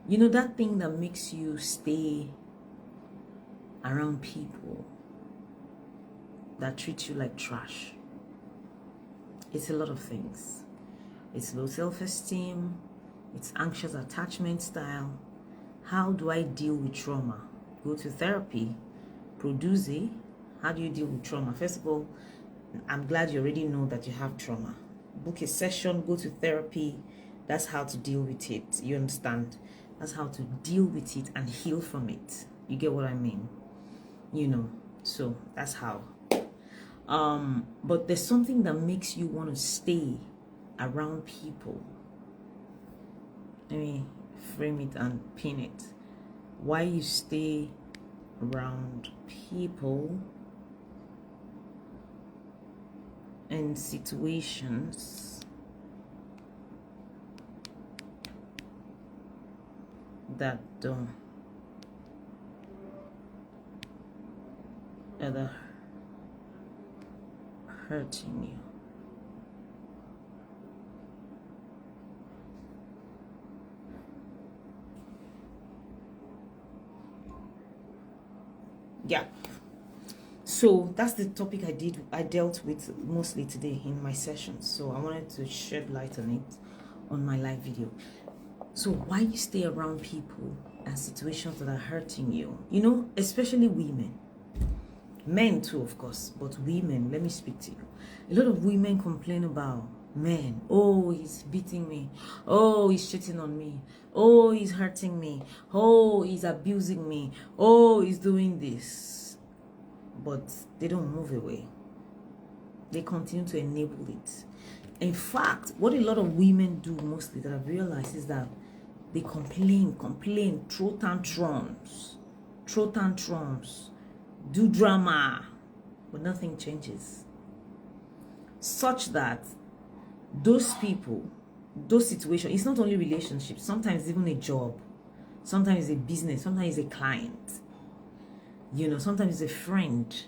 You know, that thing that makes you stay around people that treat you like trash. It's a lot of things. It's low self-esteem. It's anxious attachment style. How do I deal with trauma? Go to therapy. Produce it. How do you deal with trauma? First of all, I'm glad you already know that you have trauma. Book a session, go to therapy. That's how to deal with it. You understand? That's how to deal with it and heal from it. You get what I mean? You know, so that's how. But there's something that makes you want to stay around people. Let me frame it and pin it. Why you stay around people and situations that don't either hurting you. Yeah. So that's the topic I dealt with mostly today in my sessions. So I wanted to shed light on it on my live video. So why you stay around people and situations that are hurting you? You know, especially women. Men too, of course, but women, let me speak to you. A lot of women complain about men. Oh, he's beating me. Oh, he's cheating on me. Oh, he's hurting me. Oh, he's abusing me. Oh, he's doing this. But they don't move away. They continue to enable it. In fact, what a lot of women do mostly that I've realized is that they complain, throw tantrums, do drama, but nothing changes. Such that those people, those situations, it's not only relationships, sometimes even a job, sometimes a business, sometimes a client, you know, sometimes a friend,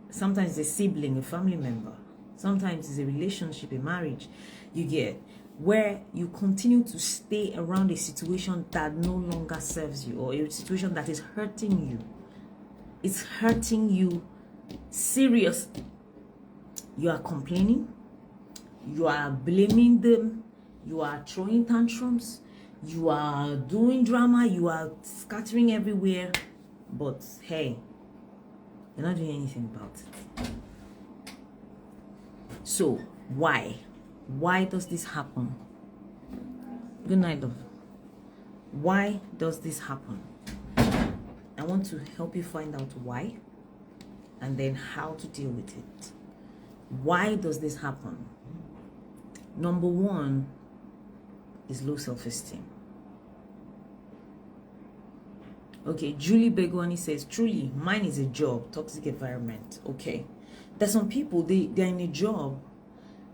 sometimes a sibling, a family member, sometimes it's a relationship, a marriage, you get, where you continue to stay around a situation that no longer serves you, or a situation that is hurting you. It's hurting you seriously. You are complaining, you are blaming them, you are throwing tantrums, you are doing drama, you are scattering everywhere, but hey, you're not doing anything about it. So why does this happen? Good night, love. Why does this happen? I want to help you find out why and then how to deal with it. Why does this happen? Number one is low self-esteem. Okay, Julie Begwani says, truly, mine is a job, toxic environment. Okay. There's some people, they're in a job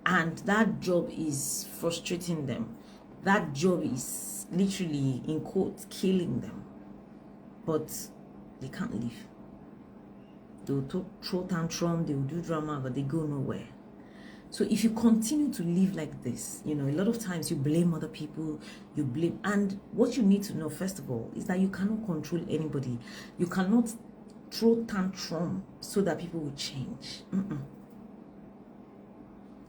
and that job is frustrating them. That job is literally, in quotes, killing them. But they can't leave. They'll throw tantrum, they'll do drama, but they go nowhere. So if you continue to live like this, you know, a lot of times you blame other people, and what you need to know, first of all, is that you cannot control anybody. You cannot throw tantrum so that people will change.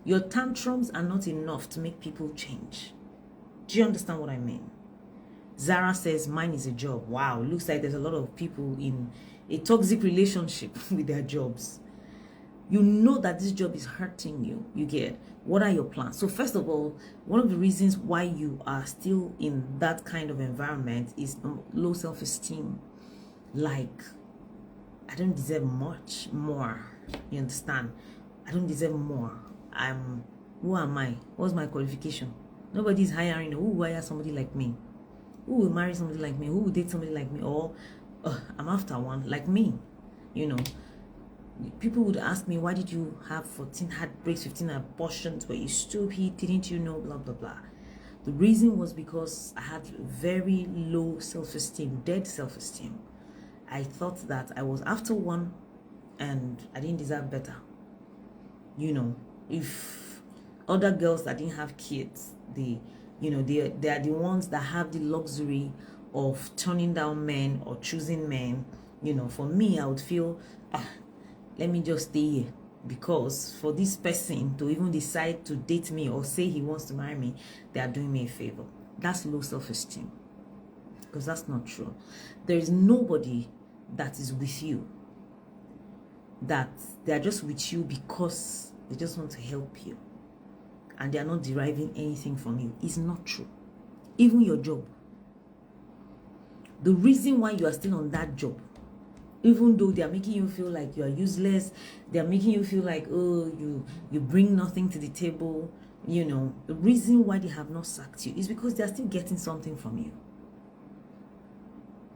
Your tantrums are not enough to make people change. Do you understand what I mean? Zara says, mine is a job. Wow, looks like there's a lot of people in a toxic relationship with their jobs. You know that this job is hurting you. You get, what are your plans? So first of all, one of the reasons why you are still in that kind of environment is low self-esteem. Like, I don't deserve much more. You understand? I don't deserve more. Who am I? What's my qualification? Nobody's hiring. Who will hire somebody like me? Who will marry somebody like me? Who will date somebody like me? Or I'm after one like me. You know, people would ask me, why did you have 14 heartbreaks, 15 abortions? Were you stupid? Didn't you know? Blah, blah, blah. The reason was because I had very low self-esteem, dead self-esteem. I thought that I was after one and I didn't deserve better. You know, if other girls that didn't have kids, they are the ones that have the luxury of turning down men or choosing men. For me, I would feel, let me just stay here, because for this person to even decide to date me or say he wants to marry me, they are doing me a favor. That's low self-esteem, because that's not true. There is nobody that is with you that they are just with you because they just want to help you and they are not deriving anything from you. It's not true. Even your job, the reason why you are still on that job, even though they are making you feel like you are useless, they are making you feel like, oh, you bring nothing to the table, the reason why they have not sacked you is because they are still getting something from you.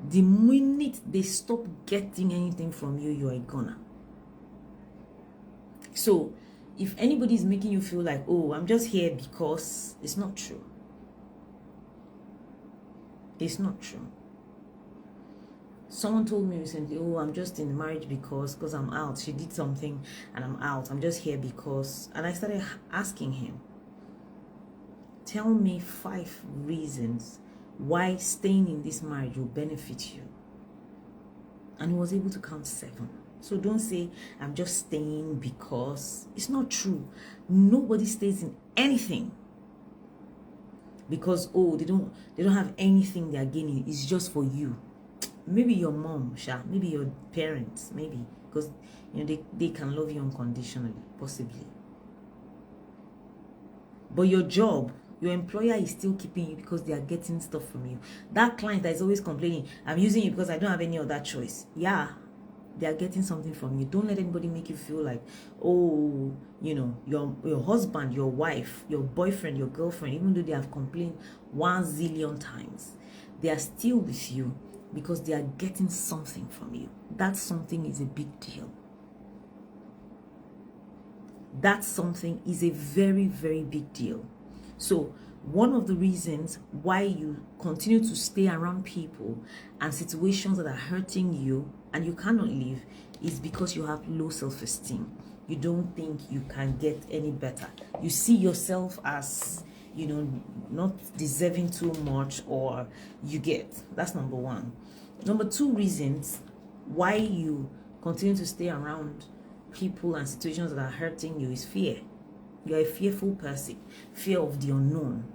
The minute they stop getting anything from you, you are a goner. So if anybody is making you feel like, oh, I'm just here because, it's not true. It's not true. Someone told me recently, oh, I'm just in the marriage because I'm out. She did something and I'm out. I'm just here because. And I started asking him, tell me 5 reasons why staying in this marriage will benefit you. And he was able to count 7. So don't say, I'm just staying because. It's not true. Nobody stays in anything because, oh, they don't have anything they are gaining. It's just for you. Maybe your mom, maybe your parents, maybe, because they can love you unconditionally, possibly. But your job, your employer is still keeping you because they are getting stuff from you. That client that is always complaining, I'm using you because I don't have any other choice. Yeah, they are getting something from you. Don't let anybody make you feel like, oh, your husband, your wife, your boyfriend, your girlfriend, even though they have complained 1 zillion times, they are still with you because they are getting something from you. That something is a big deal. That something is a very, very big deal. So one of the reasons why you continue to stay around people and situations that are hurting you and you cannot leave is because you have low self-esteem. You don't think you can get any better. You see yourself as, not deserving too much, or you get. That's number 1. Number 2 reasons why you continue to stay around people and situations that are hurting you is fear. You're a fearful person. Fear of the unknown.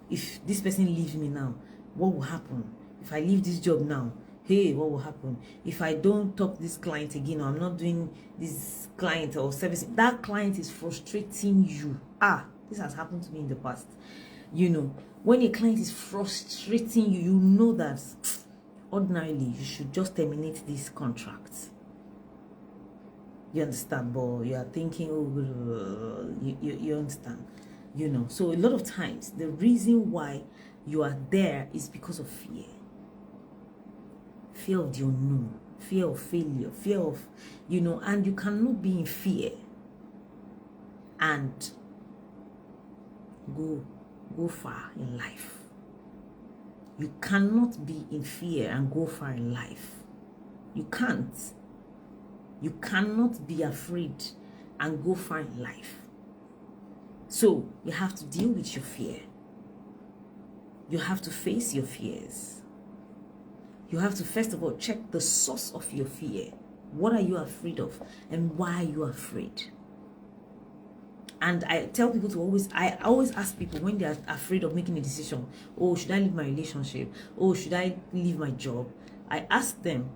If this person leaves me now, what will happen? If I leave this job now, hey, what will happen? If I don't talk to this client again, or I'm not doing this client or service, that client is frustrating you. This has happened to me in the past. When a client is frustrating you, you know that ordinarily you should just terminate this contract. You understand? But you are thinking, oh, you understand? So a lot of times the reason why you are there is because of fear. Fear of the unknown, fear of failure, fear of, and you cannot be in fear and go far in life. You cannot be in fear and go far in life. You can't. You cannot be afraid and go far in life. So you have to deal with your fear. You have to face your fears. You have to, first of all, check the source of your fear. What are you afraid of? And why are you afraid? And I tell people I always ask people when they are afraid of making a decision, oh, should I leave my relationship? Oh, should I leave my job? I ask them,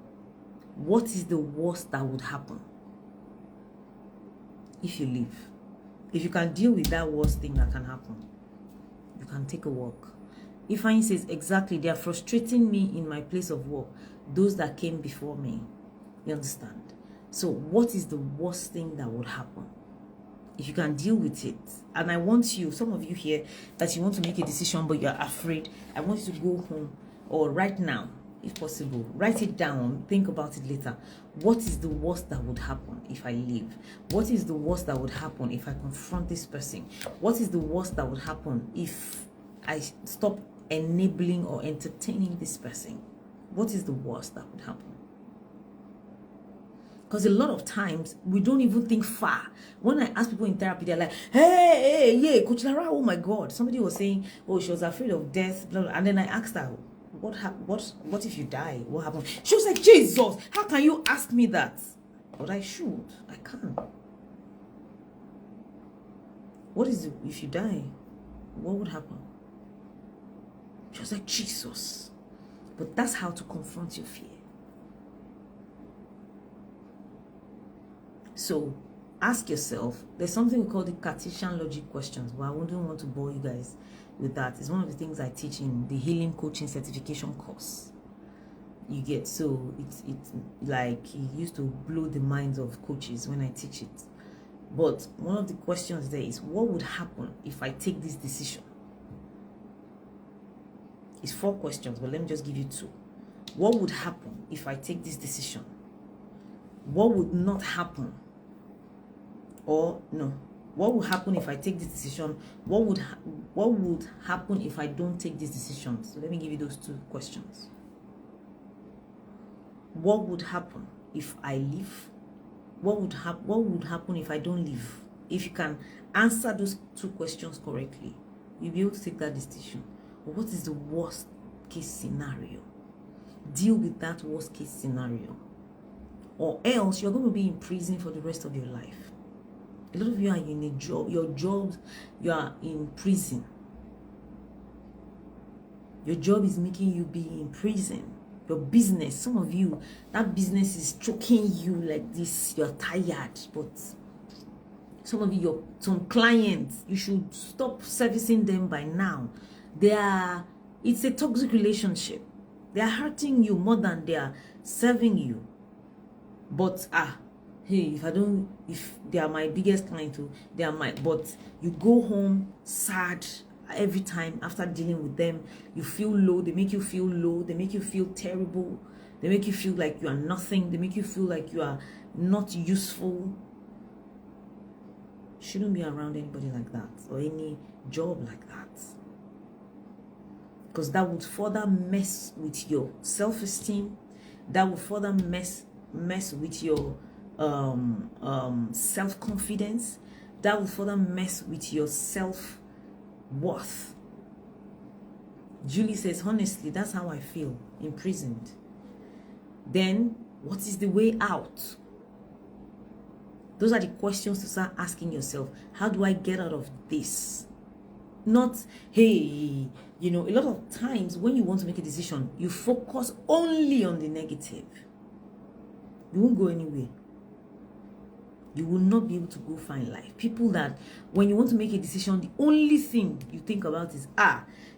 what is the worst that would happen if you leave? If you can deal with that worst thing that can happen, you can take a walk. Ifeanyi says, exactly, they are frustrating me in my place of work, those that came before me. You understand? So what is the worst thing that would happen? If you can deal with it, and I want you, some of you here, that you want to make a decision but you're afraid, I want you to go home, or right now, if possible, write it down, think about it later. What is the worst that would happen if I leave? What is the worst that would happen if I confront this person? What is the worst that would happen if I stop enabling or entertaining this person? What is the worst that would happen? Because a lot of times we don't even think far. When I ask people in therapy, they're like, hey, yeah, Coach Lara, oh my God. Somebody was saying, oh, she was afraid of death. Blah, blah. And then I asked her, what if you die? What happened? She was like, Jesus, how can you ask me that? But I can. What is it if you die? What would happen? She was like, Jesus. But that's how to confront your fear. So ask yourself, there's something we call the Cartesian logic questions, but I wouldn't want to bore you guys with that. It's one of the things I teach in the healing coaching certification course. You get, so it's like it used to blow the minds of coaches when I teach it. But one of the questions there is, what would happen if I take this decision? It's 4 questions, but let me just give you 2. What would happen if I take this decision? What would not happen? Or no, what would happen if I take this decision? What would happen if I don't take this decision? So let me give you those 2 questions. What would happen if I leave? What would happen if I don't leave? If you can answer those 2 questions correctly, you'll be able to take that decision. But what is the worst case scenario? Deal with that worst case scenario, or else you're going to be in prison for the rest of your life. A lot of you are in a job, you are in prison. Your job is making you be in prison. Your business, some of you, that business is choking you like this. You're tired, but some of you, some clients, you should stop servicing them by now. It's a toxic relationship. They are hurting you more than they are serving you. But hey, if they are my biggest client, but you go home sad every time after dealing with them. You feel low, they make you feel low, they make you feel terrible, they make you feel like you are nothing, they make you feel like you are not useful. Shouldn't be around anybody like that, or any job like that, because that would further mess with your self-esteem. That would further mess with your self-confidence. That will further mess with your self-worth. Julie says, honestly, that's how I feel, imprisoned. Then, what is the way out? Those are the questions to start asking yourself. How do I get out of this? Not, hey, a lot of times when you want to make a decision, you focus only on the negative. You won't go anywhere. You will not be able to go find life. People that, when you want to make a decision, the only thing you think about is,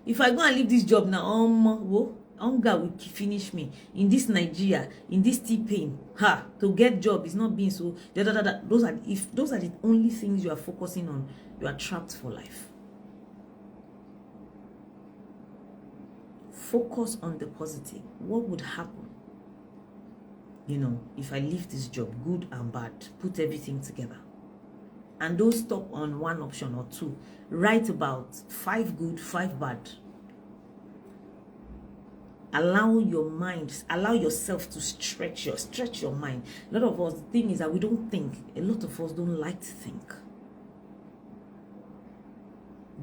if I go and leave this job now, hunger will finish me. In this Nigeria, in this T-pain, to get job is not being so, Those are the only things you are focusing on, you are trapped for life. Focus on the positive. What would happen? If I leave this job, good and bad, put everything together. And don't stop on one option or 2. Write about 5 good, 5 bad. Allow yourself to stretch your mind. A lot of us, the thing is that we don't think. A lot of us don't like to think.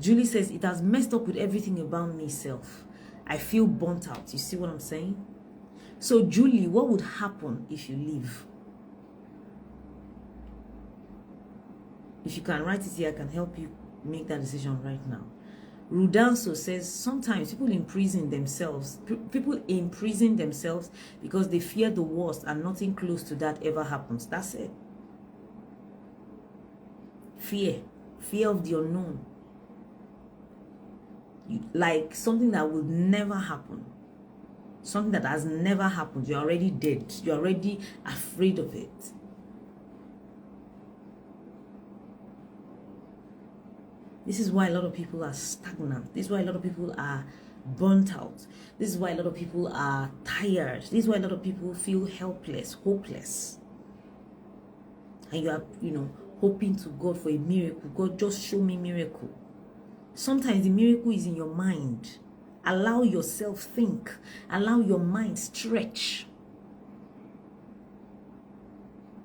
Julie says, it has messed up with everything about me, self. I feel burnt out. You see what I'm saying? So, Julie, what would happen if you leave? If you can write it here, I can help you make that decision right now. Rudanso says, sometimes people imprison themselves because they fear the worst and nothing close to that ever happens. That's it. Fear of the unknown. Like something that will never happen. Something that has never happened. You're already dead. You're already afraid of it. This is why a lot of people are stagnant. This is why a lot of people are burnt out. This is why a lot of people are tired. This is why a lot of people feel helpless, hopeless. And you are, hoping to God for a miracle. God, just show me miracle. Sometimes the miracle is in your mind. Allow yourself think. Allow your mind stretch.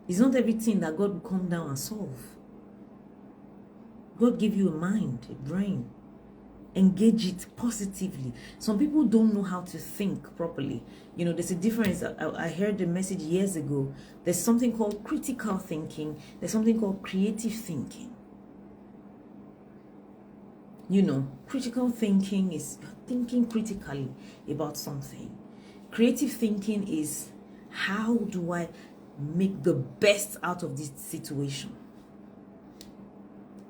It's not everything that God will come down and solve. God give you a mind, a brain, engage it positively. Some people don't know how to think properly. You know, there's a difference. I heard the message years ago. There's something called critical thinking. There's something called creative thinking. You know, critical thinking is thinking critically about something. Creative thinking is, how do I make the best out of this situation?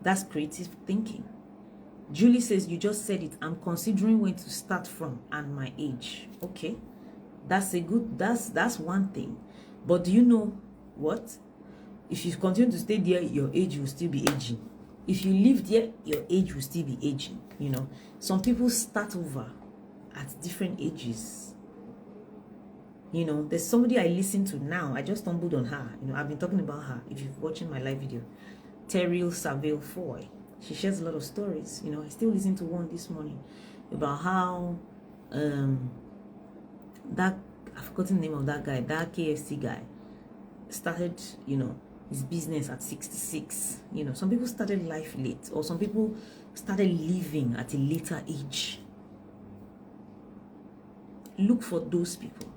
That's creative thinking. Julie says, you just said it. I'm considering when to start from and my age. Okay. That's one thing. But do you know what? If you continue to stay there, your age will still be aging. If you live there, your age will still be aging. You know, some people start over at different ages. You know, there's somebody I listen to now. I just stumbled on her. You know, I've been talking about her. If you're watching my live video, Terrell Saville Foy. She shares a lot of stories. You know, I still listen to one this morning about how that, I've forgotten the name of that guy, that KFC guy, started, you know, his business at 66. You know, some people started life late, or some people started living at a later age. Look for those people.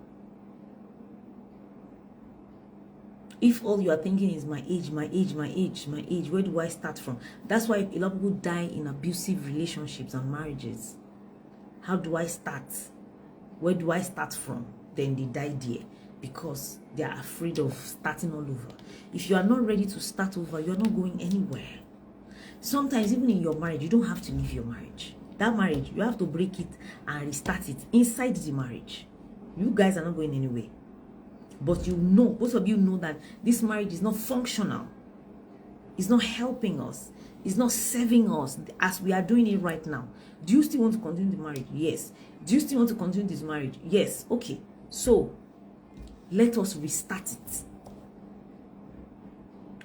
If all you are thinking is my age, my age, my age, my age, where do I start from? That's why a lot of people die in abusive relationships and marriages. How do I start? Where do I start from? Then they die there because they are afraid of starting all over. If you are not ready to start over, you're not going anywhere. Sometimes even in your marriage, you don't have to leave your marriage. That marriage, you have to break it and restart it inside the marriage. You guys are not going anywhere. But you know, both of you know that this marriage is not functional. It's not helping us. It's not serving us as we are doing it right now. Do you still want to continue the marriage? Yes. Do you still want to continue this marriage? Yes. Okay. So, let us restart it.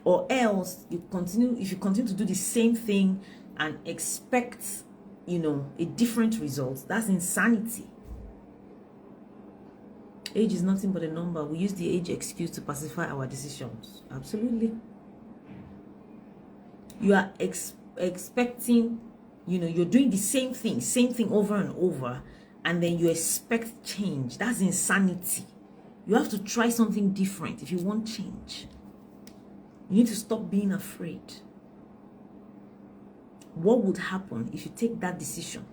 Or else, if you continue to do the same thing and expect, you know, a different result, that's insanity. Age is nothing but a number. We use the age excuse to pacify our decisions. Absolutely. You are expecting, you know, you're doing the same thing over and over, and then you expect change. That's insanity. You have to try something different if you want change. You need to stop being afraid. What would happen if you take that decision?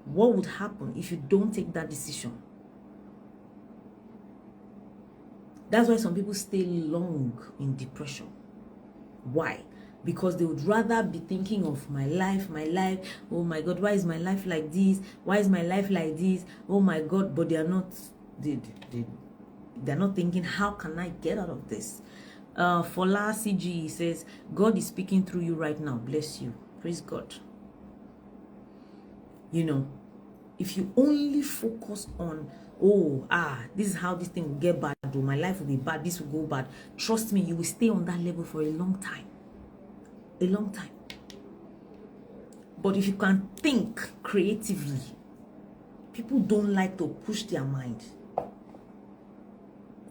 What would happen if you don't take that decision? That's why some people stay long in depression. Why? Because they would rather be thinking of my life. Oh my God, why is my life like this? Why is my life like this? Oh my God, but they're not thinking, how can I get out of this? Fola CG says, God is speaking through you right now. Bless you. Praise God. You know, if you only focus on, this is how this thing will get bad, or my life will be bad, this will go bad, trust me, you will stay on that level for a long time. A long time. But if you can think creatively, people don't like to push their mind.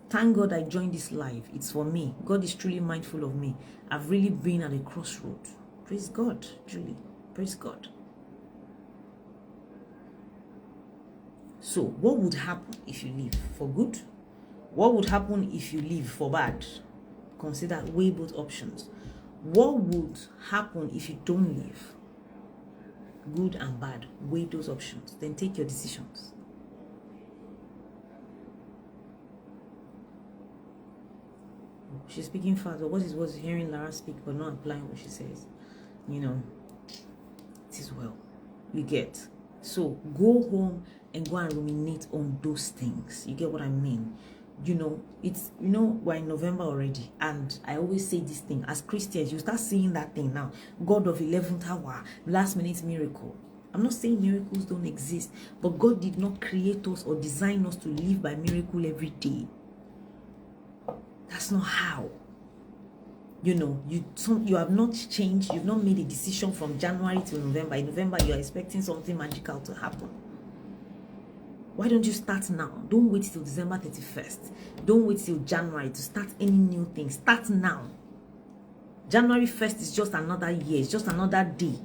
Thank God I joined this live. It's for me. God is truly mindful of me. I've really been at a crossroad. Praise God, truly. Praise God. So, what would happen if you leave for good? What would happen if you leave for bad? Consider, weigh both options. What would happen if you don't leave? Good and bad. Weigh those options. Then take your decisions. She's speaking fast, but what is hearing Lara speak but not applying what she says? You know, it is well. You get. So go home and go and ruminate on those things. You get what I mean? You know, we're in November already, and I always say this thing, as Christians, you start seeing that thing now. God of 11th hour, last minute miracle. I'm not saying miracles don't exist, but God did not create us or design us to live by miracle every day. That's not how. You know, you have not changed. You've not made a decision from January to November. In November, you're expecting something magical to happen. Why don't you start now? Don't wait till December 31st. Don't wait till January to start any new thing. Start now. January 1st is just another year. It's just another day.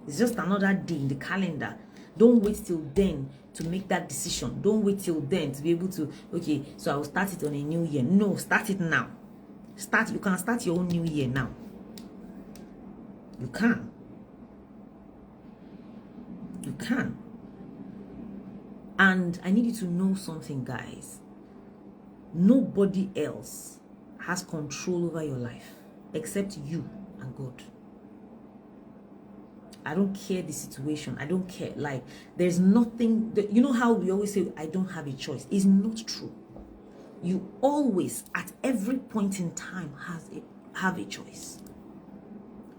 It's just another day in the calendar. Don't wait till then to make that decision. Don't wait till then to be able to, okay, so I'll start it on a new year. No, start it now. You can start your own new year now. You can. You can. And I need you to know something, guys. Nobody else has control over your life except you and God. I don't care the situation. I don't care. Like, there's nothing that, you know how we always say, I don't have a choice. It's not true. You always, at every point in time, have a choice.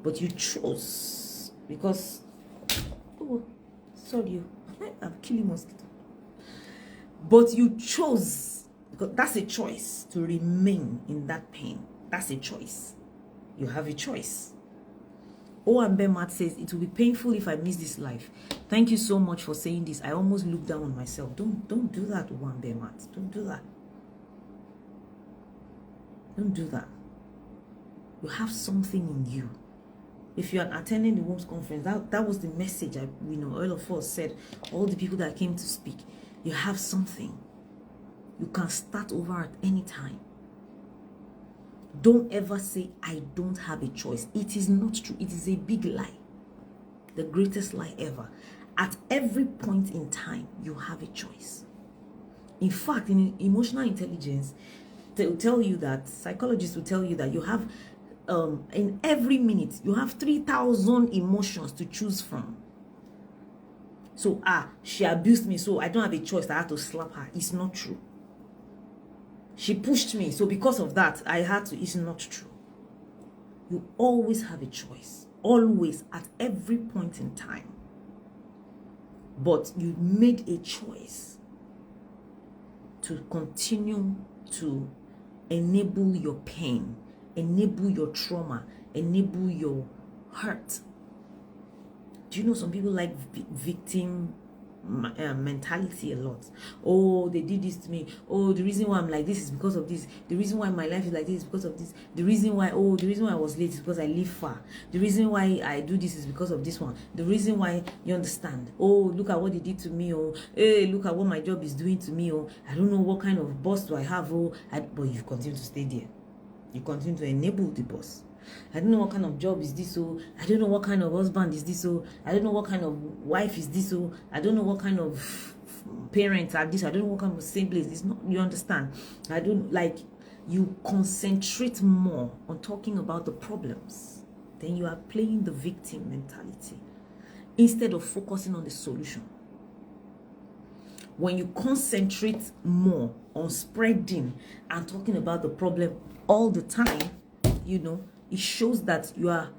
But you chose because, oh, sorry, I'm killing mosquito. But you chose, because that's a choice, to remain in that pain. That's a choice. You have a choice. Owambemat says, it will be painful if I miss this life. Thank you so much for saying this. I almost looked down on myself. Don't do that, Owambemat. Don't do that. Don't do that. You have something in you. If you are attending the Wombs conference, that was the message all of us said, all the people that came to speak. You have something. You can start over at any time. Don't ever say, I don't have a choice. It is not true. It is a big lie. The greatest lie ever. At every point in time, you have a choice. In fact, in emotional intelligence, they will tell you that, psychologists will tell you that you have, in every minute, you have 3,000 emotions to choose from. So, she abused me, so I don't have a choice. I had to slap her. It's not true. She pushed me, so because of that, I had to. It's not true. You always have a choice. Always, at every point in time. But you made a choice to continue to enable your pain, enable your trauma, enable your hurt. Do you know some people like victim mentality a lot? Oh, they did this to me. Oh, the reason why I'm like this is because of this. The reason why my life is like this is because of this. The reason why I was late is because I live far. The reason why I do this is because of this one. The reason why, you understand? Oh, look at what they did to me. Oh, hey, look at what my job is doing to me. Oh, I don't know what kind of boss do I have. Oh, but you continue to stay there. You continue to enable the boss. I don't know what kind of job is this, so I don't know what kind of husband is this, so I don't know what kind of wife is this, so I don't know what kind of parents are this, I don't know what kind of siblings. It's not, you understand? I don't like, you concentrate more on talking about the problems, then you are playing the victim mentality instead of focusing on the solution. When you concentrate more on spreading and talking about the problem all the time, it shows that you are,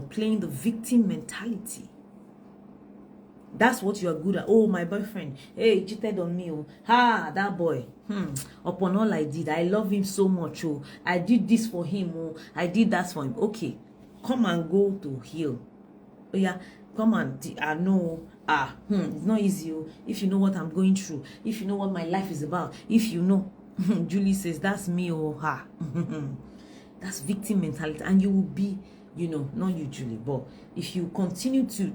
playing the victim mentality. That's what you are good at. Oh, my boyfriend, hey, he cheated on me. Oh, that boy. Upon all I did, I love him so much. Oh, I did this for him. Oh, I did that for him. Okay, come and go to heal. Oh yeah, come and I know. It's not easy. Oh, if you know what I'm going through, if you know what my life is about, if you know. Julie says that's me. Oh, That's victim mentality, and you will be, not you, Julie, but if you continue to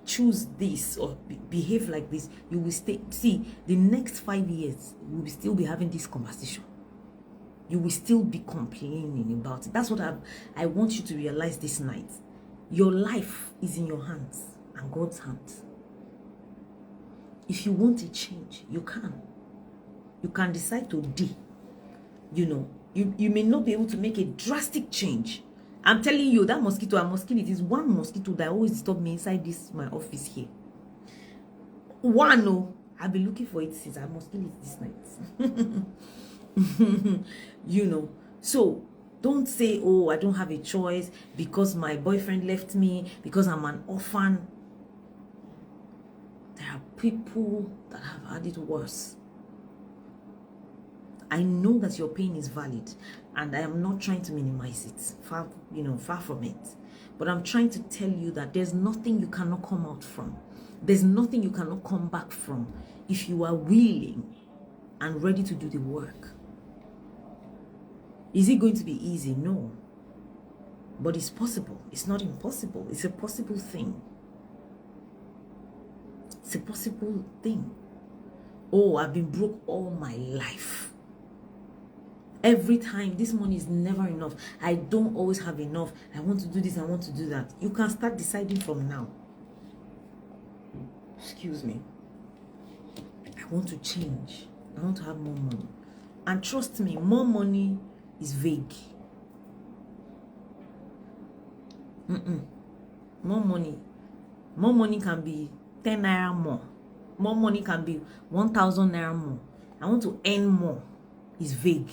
choose this or behave like this, you will see the next 5 years we will still be having this conversation. You will still be complaining about it. That's what I want you to realize this night. Your life is in your hands and God's hands. If you want a change, you can. You can decide today, you may not be able to make a drastic change. I'm telling you, that mosquito, it is one mosquito that always disturbs me inside my office here. I've been looking for it since I must kill it this night. So don't say, oh, I don't have a choice because my boyfriend left me, because I'm an orphan. There are people that have had it worse. I know that your pain is valid, and I am not trying to minimize it, far from it. But I'm trying to tell you that there's nothing you cannot come out from. There's nothing you cannot come back from if you are willing and ready to do the work. Is it going to be easy? No. But it's possible. It's not impossible. It's a possible thing. It's a possible thing. Oh, I've been broke all my life. Every time, this money is never enough. I don't always have enough. I want to do this, I want to do that. You can start deciding from now. Excuse me. I want to change. I want to have more money. And trust me, more money is vague. More money can be 10 naira more. More money can be 1,000 naira more. I want to earn more is vague.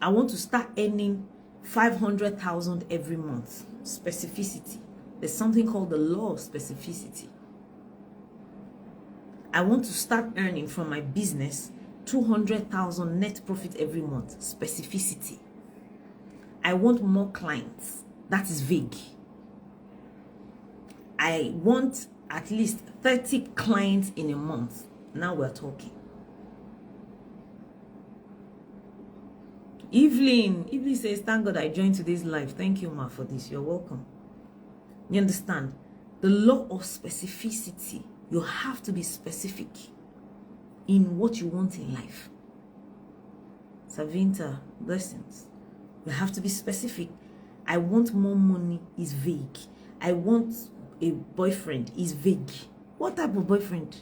I want to start earning 500,000 every month. Specificity. There's something called the law of specificity. I want to start earning from my business 200,000 net profit every month. Specificity. I want more clients. That is vague. I want at least 30 clients in a month. Now we're talking. Evelyn says, thank God I joined today's live. Thank you, ma, for this. You're welcome. You understand? The law of specificity. You have to be specific in what you want in life. Savinta, blessings. You have to be specific. I want more money is vague. I want a boyfriend is vague. What type of boyfriend?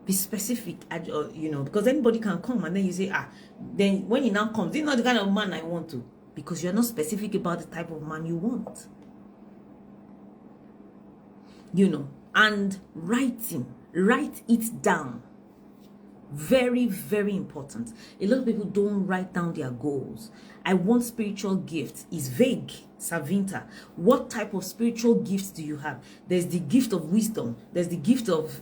Be specific, because anybody can come and then you say, then when he now comes, this is not the kind of man I want to, because you're not specific about the type of man you want. And write it down. Very, very important. A lot of people don't write down their goals. I want spiritual gifts is vague. Savinta, what type of spiritual gifts do you have? There's the gift of wisdom. There's the gift of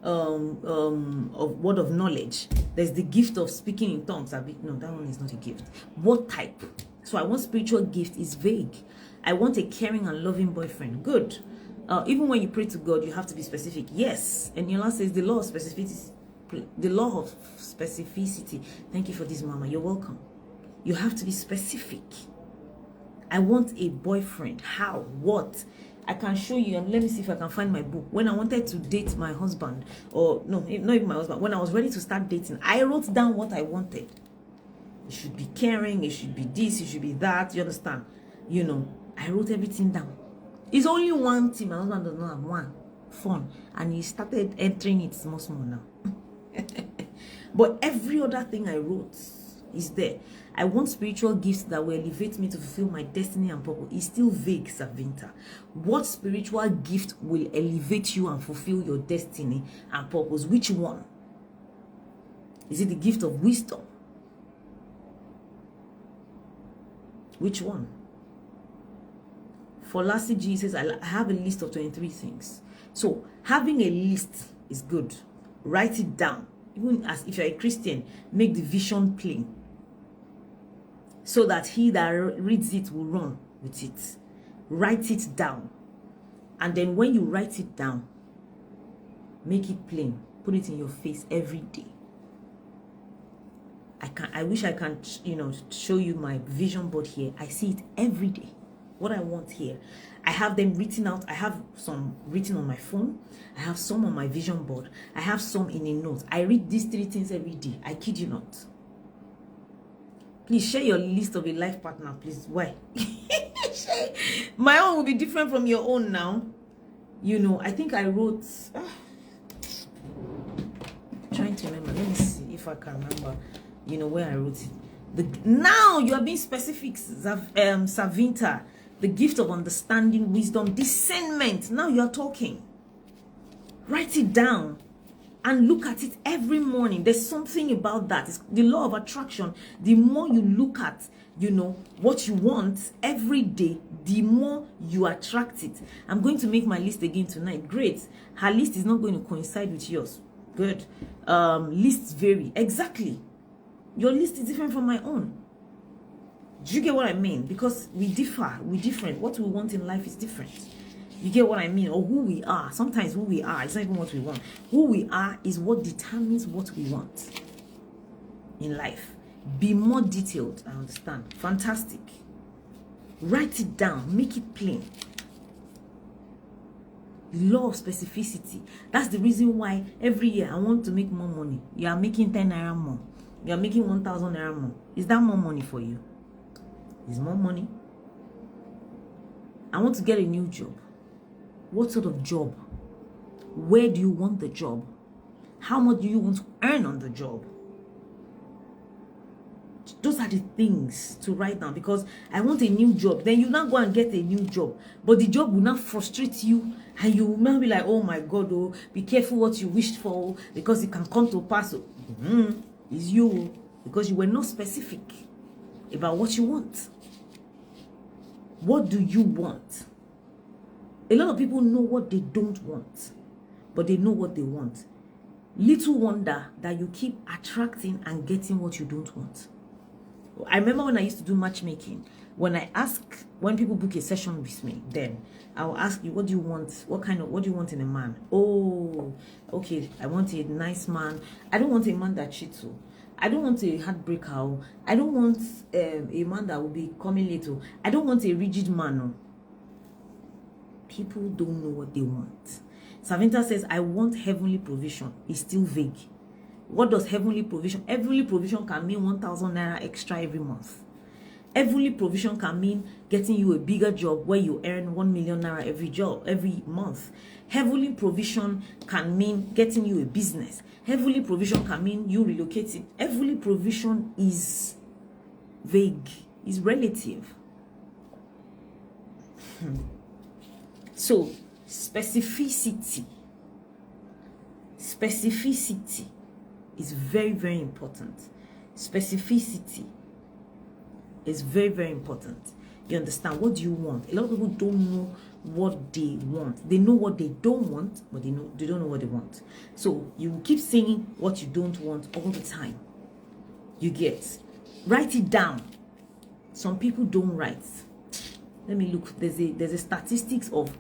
of word of knowledge. There's the gift of speaking in tongues. No, that one is not a gift. What type? So I want spiritual gift is vague. I want a caring and loving boyfriend. Good. Even when you pray to God, you have to be specific. Yes. And Yola says the law of specificity. The law of specificity. Thank you for this, Mama. You're welcome. You have to be specific. I want a boyfriend. How? What? I can show you, and let me see if I can find my book. When I wanted to date my husband, or no, not even my husband, when I was ready to start dating, I wrote down what I wanted. It should be caring, it should be this, it should be that. You understand? I wrote everything down. It's only one thing. My husband does not have one. Fun. And he started entering it small now. But every other thing I wrote is there. I want spiritual gifts that will elevate me to fulfill my destiny and purpose. It's still vague, Savinta. What spiritual gift will elevate you and fulfill your destiny and purpose? Which one? Is it the gift of wisdom? Which one? For Lassie G says, I have a list of 23 things. So having a list is good. Write it down. Even as if you're a Christian, make the vision plain, so that he that reads it will run with it. Write it down. And then when you write it down, make it plain. Put it in your face every day. I wish I can, show you my vision board here. I see it every day. What I want here. I have them written out. I have some written on my phone. I have some on my vision board. I have some in a note. I read these 3 things every day. I kid you not. Please share your list of a life partner, please. Why? My own will be different from your own now. I think I wrote... trying to remember. Let me see if I can remember, where I wrote it. Now you are being specific, Savinta. The gift of understanding, wisdom, discernment. Now you are talking. Write it down and look at it every morning. There's something about that. It's the law of attraction. The more you look at, what you want every day, the more you attract it. I'm going to make my list again tonight. Great. Her list is not going to coincide with yours. Good. Lists vary. Exactly. Your list is different from my own. Do you get what I mean? Because we differ. We're different. What we want in life is different. You get what I mean? Or who we are. Sometimes who we are is not even what we want. Who we are is what determines what we want in life. Be more detailed. I understand. Fantastic. Write it down. Make it plain. The law of specificity. That's the reason why every year I want to make more money. You are making 10 naira more. You are making 1,000 naira more. Is that more money for you? Is more money? I want to get a new job. What sort of job? Where do you want the job? How much do you want to earn on the job? Those are the things to write down, because I want a new job. Then you now go and get a new job, but the job will not frustrate you, and you will now be like, oh my God, oh, be careful what you wished for, because it can come to pass. It's you, because you were not specific about what you want. What do you want? A lot of people know what they don't want, but they know what they want. Little wonder that you keep attracting and getting what you don't want. I remember when I used to do matchmaking, when people book a session with me, then I'll ask you, what do you want? What do you want in a man? Oh, okay, I want a nice man. I don't want a man that cheats. I don't want a heartbreaker. I don't want a man that will be coming late. I don't want a rigid man. People don't know what they want. Savinta says, I want heavenly provision. It's still vague. What does heavenly provision? Heavenly provision can mean 1,000 naira extra every month. Heavenly provision can mean getting you a bigger job where you earn 1 million naira every month. Heavenly provision can mean getting you a business. Heavenly provision can mean you relocating. Heavenly provision is vague, is relative. So, specificity is very, very important. Specificity is very, very important. You understand? What do you want? A lot of people don't know what they want. They know what they don't want, but they don't know what they want. So you keep saying what you don't want all the time. You get. Write it down. Some people don't write. Let me look. There's a statistics of,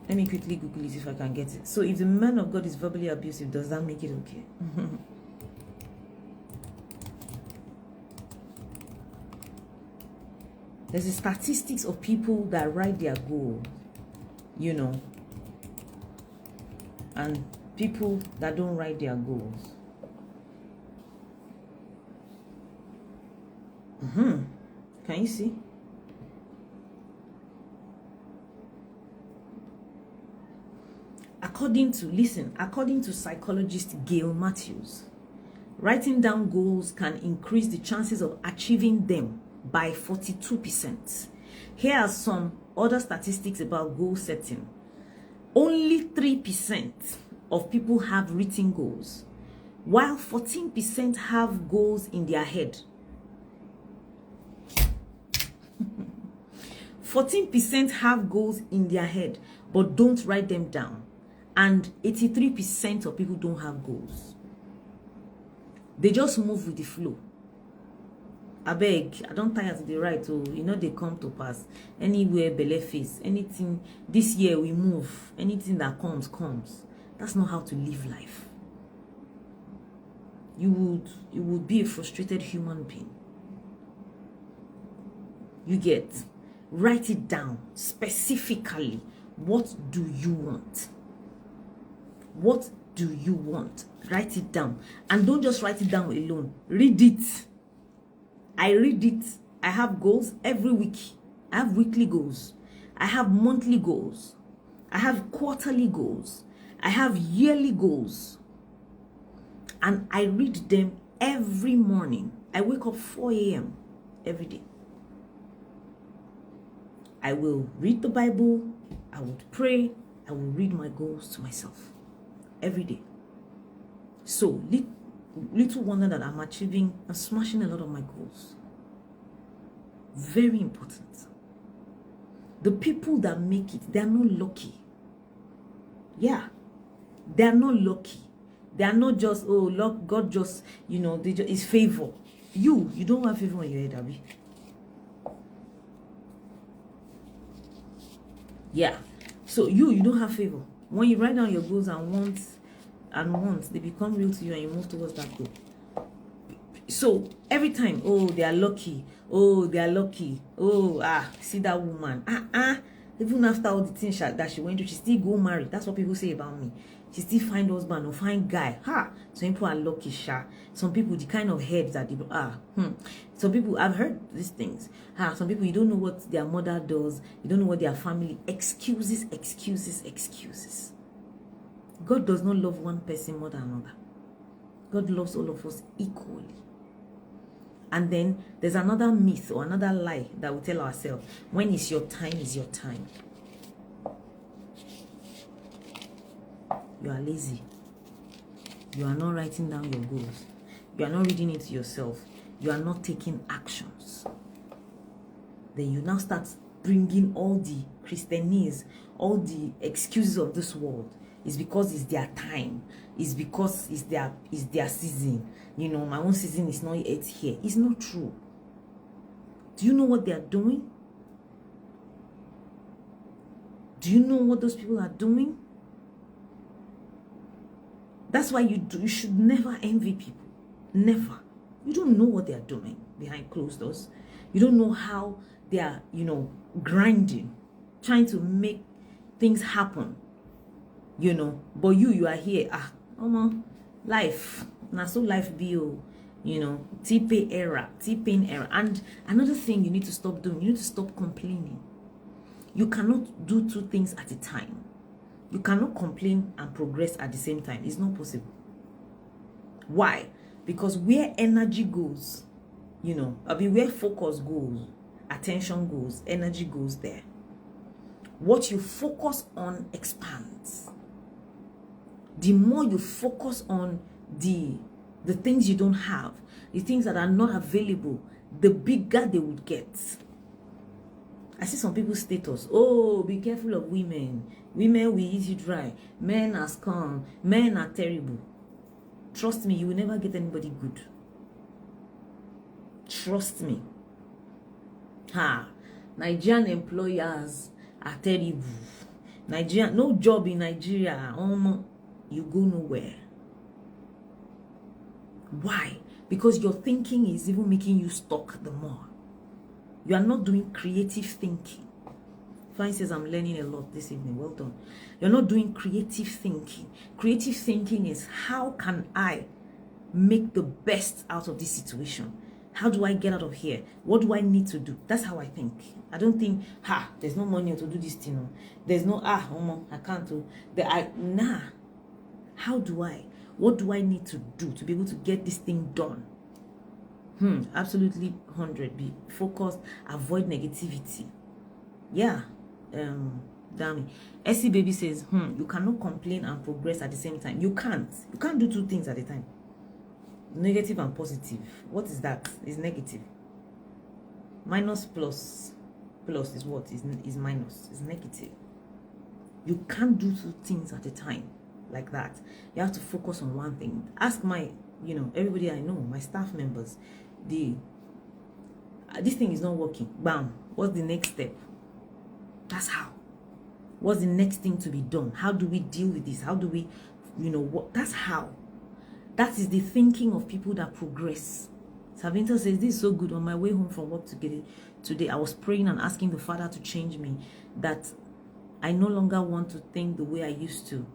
let me quickly Google it if I can get it. So if the man of God is verbally abusive, does that make it okay? There's a statistics of people that write their goal, and people that don't write their goals. Can you see? According to psychologist Gail Matthews, writing down goals can increase the chances of achieving them by 42%. Here are some other statistics about goal setting. Only 3% of people have written goals, while 14% have goals in their head. 14% have goals in their head, but don't write them down. And 83% of people don't have goals. They just move with the flow. I beg, I don't tire to the right. They come to pass. Anywhere, belle face, anything. This year we move. Anything that comes, comes. That's not how to live life. You would be a frustrated human being. You get. Write it down specifically. What do you want? What do you want? Write it down. And don't just write it down alone. Read it. I read it. I have goals every week. I have weekly goals. I have monthly goals. I have quarterly goals. I have yearly goals. And I read them every morning. I wake up 4 a.m. every day. I will read the Bible. I would pray. I will read my goals to myself every day. So little wonder that I'm achieving and smashing a lot of my goals. Very important. The people that make it, they are not lucky. Yeah, they are not lucky. They are not just, luck, God just, it's favor. You don't have favor in your head, Abby. Yeah. So you don't have favor. When you write down your goals and wants, they become real to you and you move towards that goal. So every time, they are lucky. Oh, they are lucky. Oh, see that woman. Even after all the things that she went through, she still go marry. That's what people say about me. She still find husband or find guy. Some people are lucky, Some people, the kind of heads that they are. Some people, I've heard these things. Some people, you don't know what their mother does. You don't know what their family. Excuses. God does not love one person more than another. God loves all of us equally. And then there's another myth or another lie that we tell ourselves. When is your time, is your time. You are lazy. You are not writing down your goals. You are not reading it to yourself. You are not taking actions. Then you now start bringing all the Christianese, all the excuses of this world. It's because it's their time. It's because it's their season. You know, my own season is not yet here. It's not true. Do you know what they are doing? Do you know what those people are doing? That's why you should never envy people. Never. You don't know what they are doing behind closed doors. You don't know how they are, grinding, trying to make things happen. But you are here. Life. Now so life be, T-pain era. And another thing you need to stop doing, you need to stop complaining. You cannot do two things at a time. You cannot complain and progress at the same time. It's not possible. Why? Because where energy goes, where focus goes, attention goes, energy goes there. What you focus on expands. The more you focus on the things you don't have, the things that are not available, the bigger they would get. I see some people's status. Oh, be careful of women. Women will eat you dry. Men are scum. Men are terrible. Trust me, you will never get anybody good. Trust me. Nigerian employers are terrible. No job in Nigeria. You go nowhere. Why? Because your thinking is even making you stuck the more. You are not doing creative thinking. Fine says, I'm learning a lot this evening. Well done. You're not doing creative thinking. Creative thinking is, how can I make the best out of this situation? How do I get out of here? What do I need to do? That's how I think. I don't think, there's no money to do this thing. There's no, I can't do. How do I? What do I need to do to be able to get this thing done? Absolutely 100. Be focused. Avoid negativity. Yeah. Damn it. SC Baby says, you cannot complain and progress at the same time. You can't. You can't do two things at a time. Negative and positive. What is that? It's negative. Minus plus. Plus is what? Is minus. It's negative. You can't do two things at a time like that. You have to focus on one thing. Ask my, everybody I know, my staff members. This thing is not working. Bam. What's the next step? That's how. What's the next thing to be done? How do we deal with this? How do we, what? That's how. That is the thinking of people that progress. Savinta says, this is so good. On my way home from work today, I was praying and asking the Father to change me. That I no longer want to think the way I used to.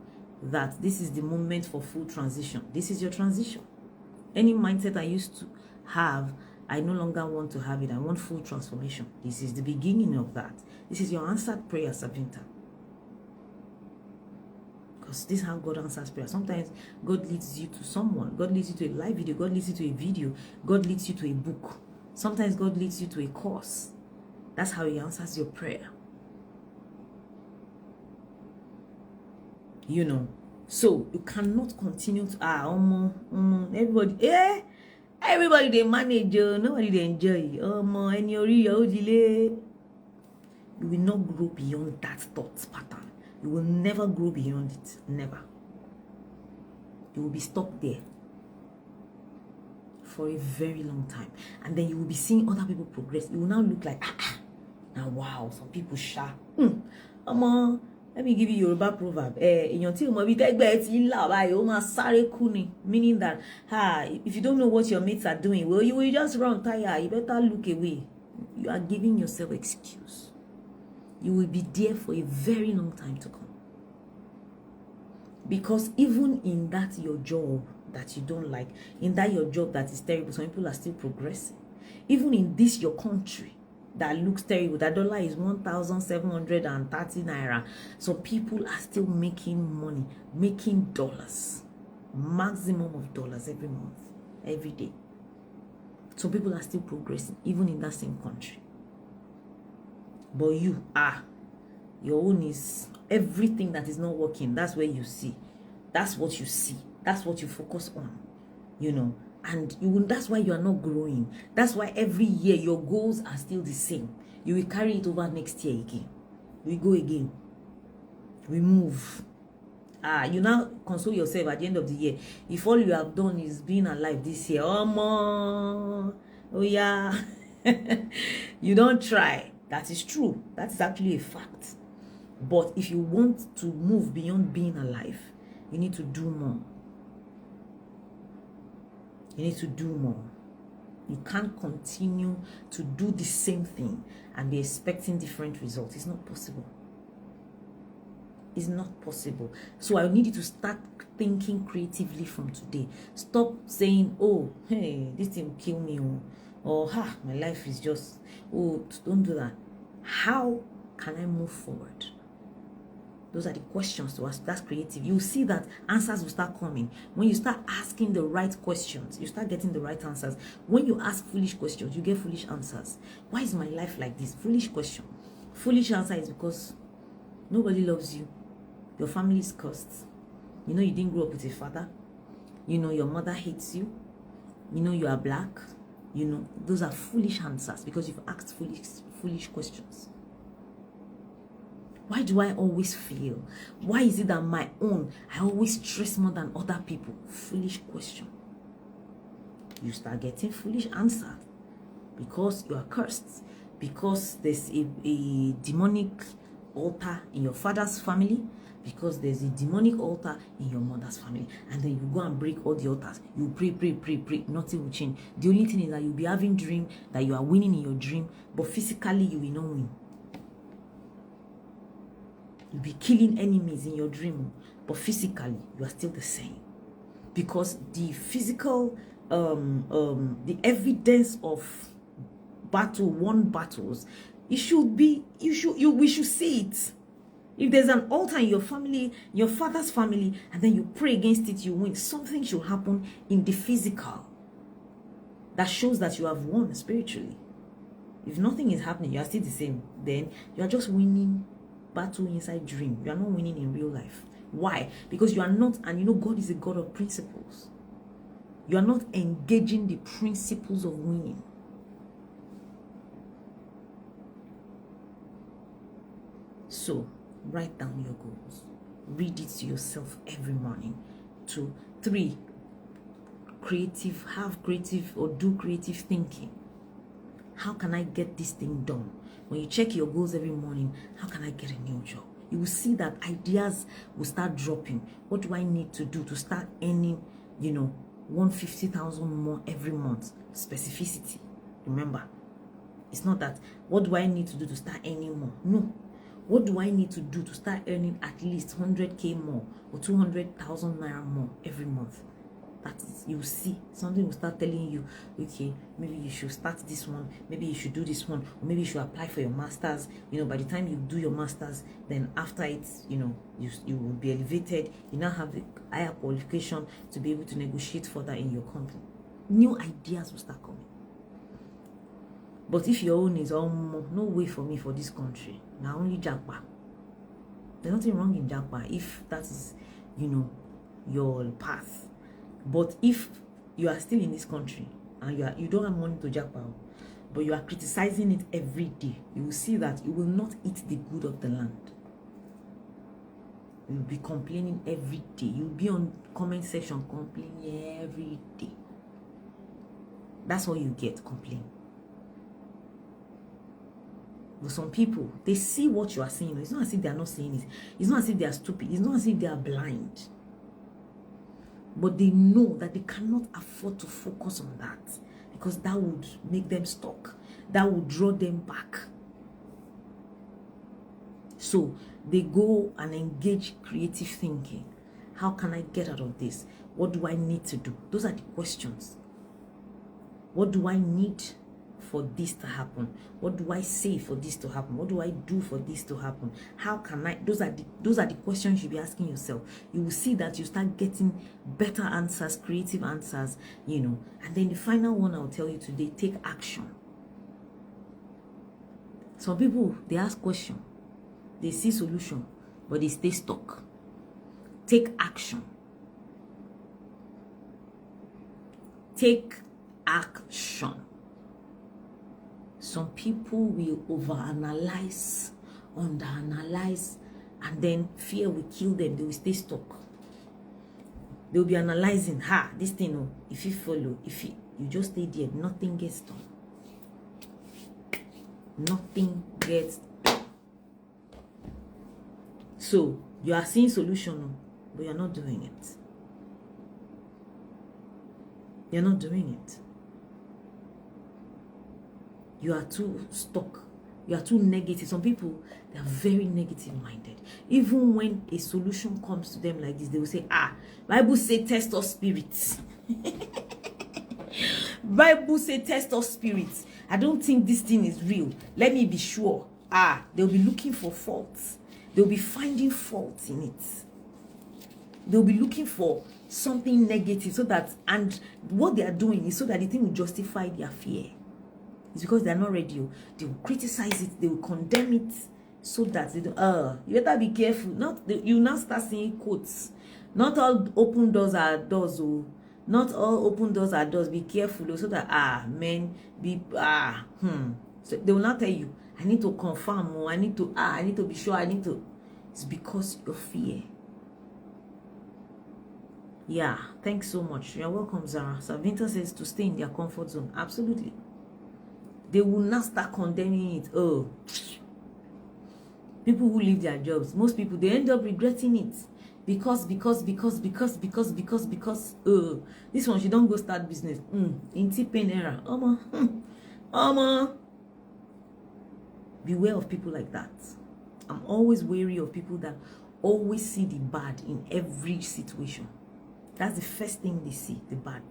That this is the moment for full transition. This is your transition. Any mindset I used to have, I no longer want to have it. I want full transformation. This is the beginning of that. This is your answered prayer, Savinta. Because this is how God answers prayer. Sometimes God leads you to someone. God leads you to a live video. God leads you to a video. God leads you to a book. Sometimes God leads you to a course. That's how He answers your prayer. So you cannot continue to everybody they manage, nobody they enjoy. And you will not grow beyond that thought pattern. You will never grow beyond it. Never. You will be stuck there for a very long time. And then you will be seeing other people progress. You will now look like, now wow, some people let me give you Yoruba proverb. Meaning that, if you don't know what your mates are doing, well, you will just run tired. You better look away. You are giving yourself excuse. you will be there for a very long time to come. Because even in that your job that you don't like, in that your job that is terrible, some people are still progressing. Even in this your country that looks terrible, that dollar is 1,730 naira, so people are still making money, making dollars, maximum of dollars every month, every day. So people are still progressing even in that same country. But you your own is everything that is not working. That's where you see. That's what you see. That's what you focus on, and that's why you are not growing. That's why every year your goals are still the same. You will carry it over next year again. We go again. We move. You now console yourself at the end of the year. If all you have done is being alive this year, oh yeah, you don't try. That is true. That is actually a fact. But if you want to move beyond being alive, you need to do more. You need to do more. You can't continue to do the same thing and be expecting different results. It's not possible. It's not possible. So I need you to start thinking creatively from today. Stop saying, oh, hey, this thing will kill me. Or my life is just, don't do that. How can I move forward? Those are the questions to ask. That's creative. You'll see that answers will start coming. When you start asking the right questions, you start getting the right answers. When you ask foolish questions, you get foolish answers. Why is my life like this? Foolish question. Foolish answer is because nobody loves you. Your family is cursed. You didn't grow up with a father. Your mother hates you. You are black. Those are foolish answers because you've asked foolish questions. Why do I always fail? Why is it that I always stress more than other people? Foolish question. You start getting foolish answers because you are cursed. Because there's a demonic altar in your father's family. Because there's a demonic altar in your mother's family. And then you go and break all the altars. You pray. Nothing will change. The only thing is that you'll be having dream that you are winning in your dream. But physically, you will not win. You'll be killing enemies in your dream, but physically you are still the same, because the physical the evidence of won battles, we should see it. If there's an altar in your family, your father's family, and then you pray against it, you win. Something should happen in the physical that shows that you have won spiritually. If nothing is happening, you are still the same, then you are just winning battle inside dream. You are not winning in real life. Why? Because you are not, and God is a God of principles. You are not engaging the principles of winning. So write down your goals. Read it to yourself every morning. 2, 3, have creative or do creative thinking. How can I get this thing done? When you check your goals every morning, how can I get a new job? You will see that ideas will start dropping. What do I need to do to start earning, 150,000 more every month? Specificity. Remember, it's not that, what do I need to do to start earning more? No. What do I need to do to start earning at least 100K more or 200,000 naira more every month? That is, you see, something will start telling you, okay, maybe you should start this one, maybe you should do this one, or maybe you should apply for your master's. By the time you do your master's, then after it, you will be elevated. You now have the higher qualification to be able to negotiate further in your company. New ideas will start coming. But if your own is no way for me for this country, now only Japa. There's nothing wrong in Japa if that is, your path. But if you are still in this country and you don't have money to Japan, but you are criticizing it every day, you will see that you will not eat the good of the land. You will be complaining every day. You will be on comment section complaining every day. That's all you get, complain. But some people, they see what you are saying. It's not as if they are not saying it. It's not as if they are stupid. It's not as if they are blind. But they know that they cannot afford to focus on that, because that would make them stuck. That would draw them back. So they go and engage creative thinking. How can I get out of this? What do I need to do? Those are the questions. What do I need for this to happen? What do I say for this to happen? What do I do for this to happen? How can I? Those are the questions you'll be asking yourself. You will see that you start getting better answers, creative answers, And then the final one I'll tell you today, take action. Some people, they ask question, they see solution, but they stay stuck. Take action. Take action. Some people will overanalyze, underanalyze, and then fear will kill them. They will stay stuck. They will be analyzing, this thing, if you follow, you just stay there, nothing gets done. Nothing gets done. So you are seeing solution, but you're not doing it. You're not doing it. You are too stuck. You are too negative. Some people, they are very negative minded. Even when a solution comes to them like this, they will say, Bible say test of spirits. Bible say test of spirits. I don't think this thing is real. Let me be sure. They'll be looking for faults. They'll be finding faults in it. They'll be looking for something negative and what they are doing is so that the thing will justify their fear. It's because they are not ready. They will criticize it. They will condemn it so that they don't. You better be careful. You now start seeing quotes. Not all open doors are doors. Not all open doors are doors. Be careful. So that So they will not tell you. I need to confirm. I need to be sure. It's because of fear. Yeah. Thanks so much. You're welcome, Zara. Savinta says to stay in their comfort zone. Absolutely. They will not start condemning it. People who leave their jobs, most people, they end up regretting it. Because this one, she don't go start business. In T-Pain era. Beware of people like that. I'm always wary of people that always see the bad in every situation. That's the first thing they see, the bad.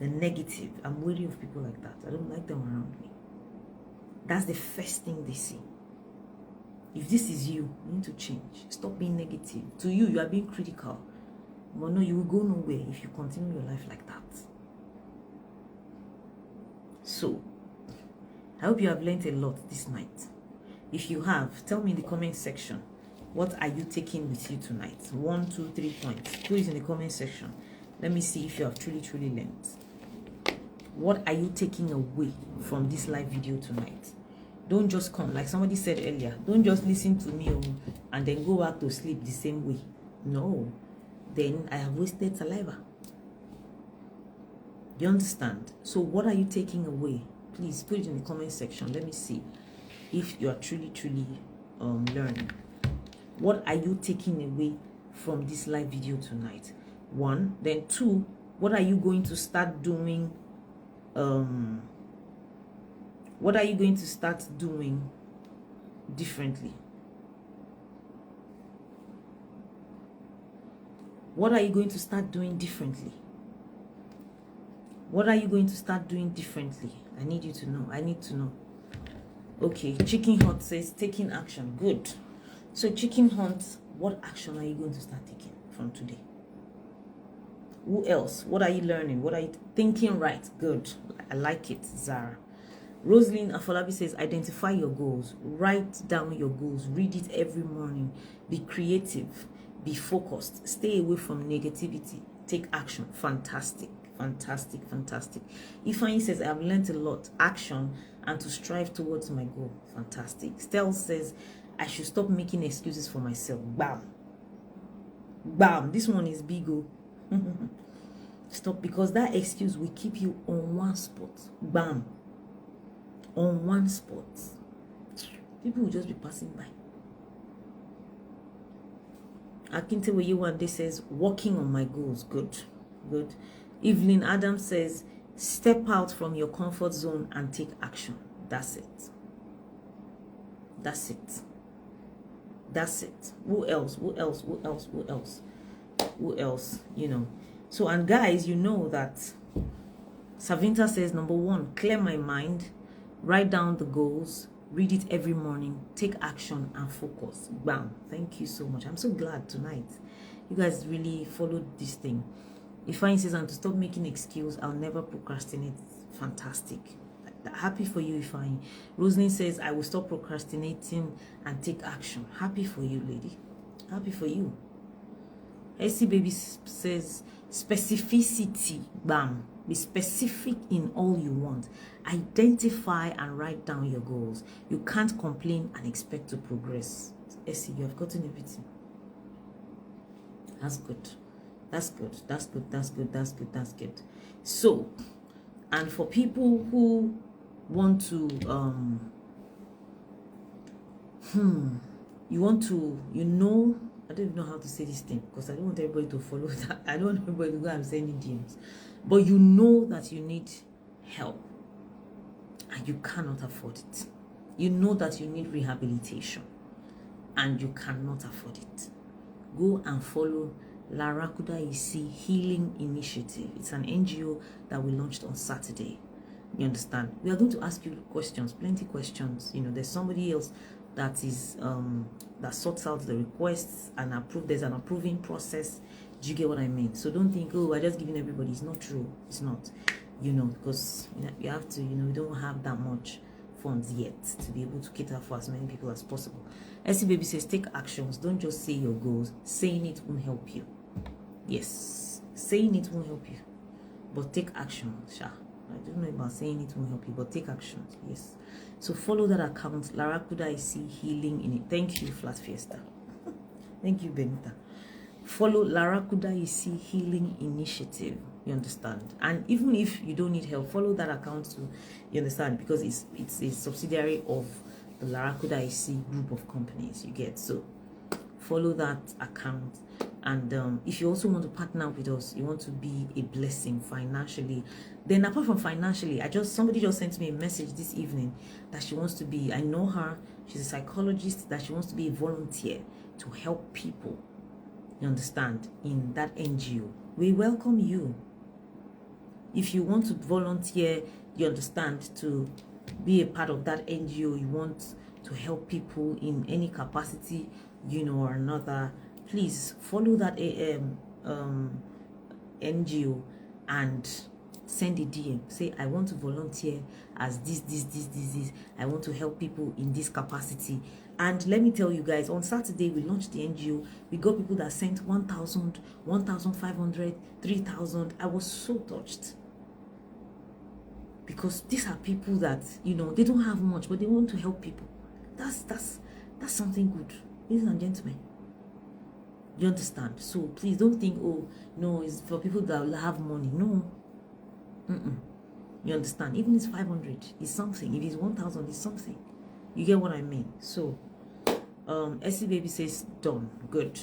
The negative. I'm wary of people like that. I don't like them around me. That's the first thing they see. If this is you need to change. Stop being negative. To you are being critical. But no, you will go nowhere if you continue your life like that. So, I hope you have learned a lot this night. If you have, tell me in the comment section. What are you taking with you tonight? 1, 2, 3 points. Put it in the comment section. Let me see if you have truly learned. What are you taking away from this live video tonight? Don't just come, like somebody said earlier, don't just listen to me and then go back to sleep the same way. No, then I have wasted saliva. Do you understand? So what are you taking away? Please put it in the comment section. Let me see if you are truly learning. What are you taking away from this live video tonight? 1, then 2, what are you going to start doing? What are you going to start doing differently? What are you going to start doing differently? What are you going to start doing differently? I need you to know. I need to know. Okay, Chicken Hunt says taking action. Good. So Chicken Hunt, what action are you going to start taking from today? Who else? What are you learning? What are you thinking? Right. Good. I like it, Zara. Rosalind Afolabi says, identify your goals. Write down your goals. Read it every morning. Be creative. Be focused. Stay away from negativity. Take action. Fantastic. Fantastic. Fantastic. Ifeanyi says, I have learned a lot. Action and to strive towards my goal. Fantastic. Stel says, I should stop making excuses for myself. Bam. Bam. This one is big. Stop, because that excuse will keep you on one spot. Bam. On one spot. People will just be passing by. Akintewe one day says, working on my goals. Good. Good. Evelyn Adams says, step out from your comfort zone and take action. That's it. That's it. That's it. Who else? Who else? Who else? Who else? Who else? You know. So, and guys, you know that Savinta says, number one, clear my mind, write down the goals, read it every morning, take action and focus. Bam. Thank you so much. I'm so glad tonight you guys really followed this thing. Ifeanyi says, and to stop making excuses, I'll never procrastinate. Fantastic. Happy for you, Ifeanyi. Rosalind says, I will stop procrastinating and take action. Happy for you, lady. Happy for you. SC Baby says, specificity. Bam. Be specific in all you want. Identify and write down your goals. You can't complain and expect to progress. SC, you have gotten everything. That's good. That's good. That's good. That's good. That's good. That's good. So, and for people who want to, you want to, you know, I don't even know how to say this thing because I don't want everybody to follow that. I don't want everybody to go and send you DMs. But you know that you need help and you cannot afford it. You know that you need rehabilitation and you cannot afford it. Go and follow Larakuda Isi Healing Initiative. It's an NGO that we launched on Saturday. You understand? We are going to ask you questions, plenty questions. You know, there's somebody else that is that sorts out the requests and approve. There's an approving process. Do you get what I mean? So don't think, oh, we're just giving everybody. It's not true. It's not. You know, because you have to. You know, we don't have that much funds yet to be able to cater for as many people as possible. SC Baby says, take actions. Don't just say your goals. Saying it won't help you. Yes, saying it won't help you, but take action. Sha. I don't know about saying it won't help you, but take action. Yes. So follow that account. Larakuda I see healing in it. Thank you, Flat Fiesta. Thank you, Benita. Follow Larakuda I see healing initiative. You understand? And even if you don't need help, follow that account too. You understand? Because it's a subsidiary of the Larakuda I see group of companies. You get, so follow that account. And if you also want to partner with us, you want to be a blessing financially, then apart from financially, somebody just sent me a message this evening that she wants to be, I know her, she's a psychologist, that she wants to be a volunteer to help people, you understand, in that NGO. We welcome you. If you want to volunteer, you understand, to be a part of that NGO, you want to help people in any capacity, you know, or another, please follow that NGO and send a DM. Say, I want to volunteer as this. I want to help people in this capacity. And let me tell you guys, on Saturday, we launched the NGO. We got people that sent 1,000, 1,500, 3,000. I was so touched. Because these are people that, you know, they don't have much, but they want to help people. That's something good. Ladies and gentlemen. You understand? So please don't think, oh, no, it's for people that have money. No. You understand? Even if it's 500, it's something. If it's 1,000, it's something. You get what I mean? So, SC Baby says, done. Good.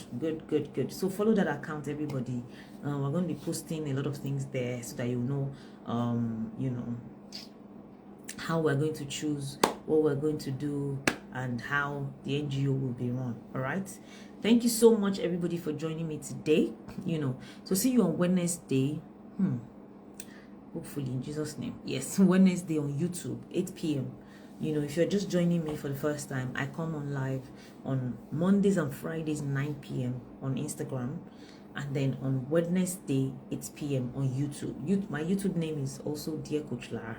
So follow that account, everybody. We're going to be posting a lot of things there so that you know, how we're going to choose, what we're going to do, and how the NGO will be run. All right? Thank you so much, everybody, for joining me today. You know, so see you on Wednesday. Hopefully, in Jesus' name. Yes, Wednesday on YouTube, 8 p.m. You know, if you're just joining me for the first time, I come on live on Mondays and Fridays, 9 p.m. on Instagram. And then on Wednesday, 8 p.m. on YouTube. My YouTube name is also Dear Coach Lara.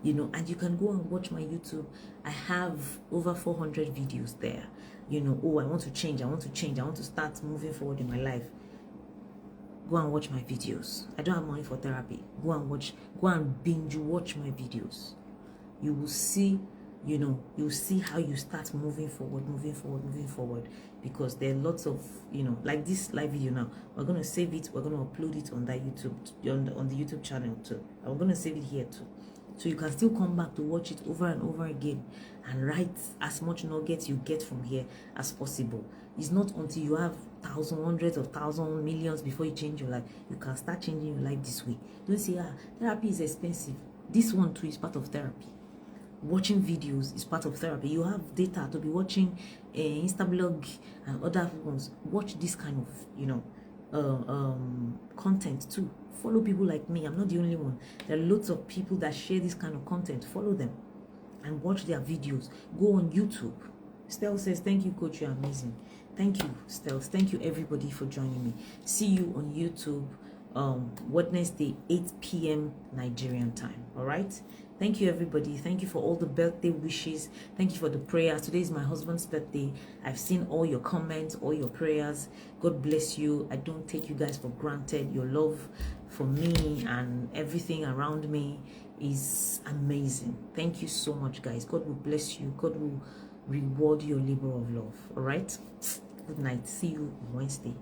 You know, and you can go and watch my YouTube. I have over 400 videos there. You know, oh, I want to change. I want to start moving forward in my life. Go and watch my videos. I don't have money for therapy. Go and binge watch my videos. You will see, you know, you'll see how you start moving forward. Because there are lots of, you know, like this live video now. We're going to save it. We're going to upload it on that YouTube, on the YouTube channel too. I'm going to save it here too. So you can still come back to watch it over and over again and write as much nuggets you get from here as possible. It's not until you have thousands, hundreds of thousands, millions before you change your life. You can start changing your life this way. Don't say, therapy is expensive. This one too is part of therapy. watching videos is part of therapy. You have data to be watching Instablog and other ones. Watch this kind of, content too. Follow people like me. I'm not the only one. There are lots of people that share this kind of content. Follow them and watch their videos. Go on YouTube. Stel says, thank you, coach, you're amazing. Thank you, Stel. Thank you, everybody, for joining me. See you on YouTube Wednesday, 8 p.m. Nigerian time. All right? Thank you, everybody. Thank you for all the birthday wishes. Thank you for the prayers. Today is my husband's birthday. I've seen all your comments, all your prayers. God bless you. I don't take you guys for granted. Your love for me and everything around me is amazing. Thank you so much, guys. God will bless you. God will reward your labor of love. All right? Good night. See you Wednesday.